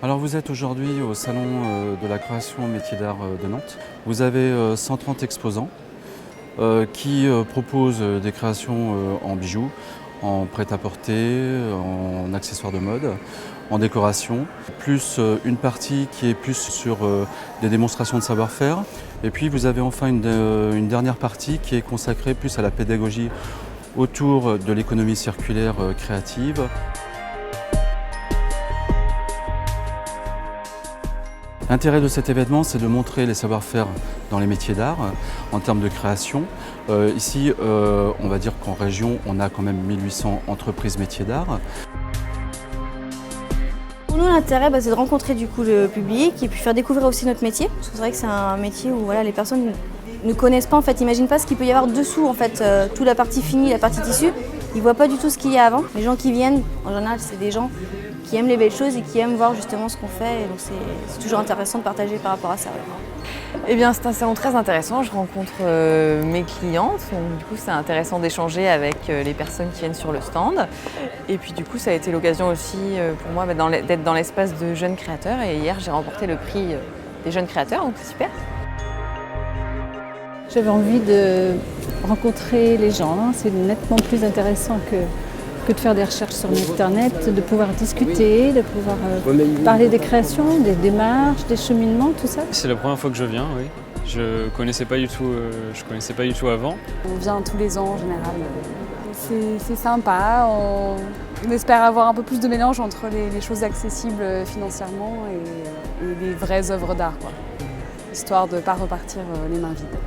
Alors vous êtes aujourd'hui au Salon de la création métiers d'art de Nantes. Vous avez 130 exposants qui proposent des créations en bijoux, en prêt-à-porter, en accessoires de mode, en décoration, plus une partie qui est plus sur des démonstrations de savoir-faire. Et puis vous avez enfin une dernière partie qui est consacrée plus à la pédagogie autour de l'économie circulaire créative. L'intérêt de cet événement, c'est de montrer les savoir-faire dans les métiers d'art en termes de création. Ici, on va dire qu'en région, on a quand même 1800 entreprises métiers d'art. Pour nous, l'intérêt, c'est de rencontrer du coup le public et puis faire découvrir aussi notre métier. Parce que c'est vrai que c'est un métier où les personnes ne connaissent pas, n'imaginent pas ce qu'il peut y avoir dessous, toute la partie finie, la partie tissu. Ils ne voient pas du tout ce qu'il y a avant. Les gens qui viennent, en général, c'est des gens qui aiment les belles choses et qui aiment voir justement ce qu'on fait. Et donc c'est toujours intéressant de partager par rapport à ça. Ouais. Eh bien, c'est un salon très intéressant. Je rencontre mes clientes. Donc, du coup, c'est intéressant d'échanger avec les personnes qui viennent sur le stand. Et puis, du coup, ça a été l'occasion aussi pour moi d'être dans l'espace de jeunes créateurs. Et hier, j'ai remporté le prix des jeunes créateurs, donc c'est super. J'avais envie de rencontrer les gens. C'est nettement plus intéressant que de faire des recherches sur Internet, de pouvoir discuter, de pouvoir parler des créations, des démarches, des cheminements, tout ça. C'est la première fois que je viens, oui. Je connaissais pas du tout avant. On vient tous les ans en général. C'est sympa, on espère avoir un peu plus de mélange entre les choses accessibles financièrement et les vraies œuvres d'art, histoire de ne pas repartir les mains vides.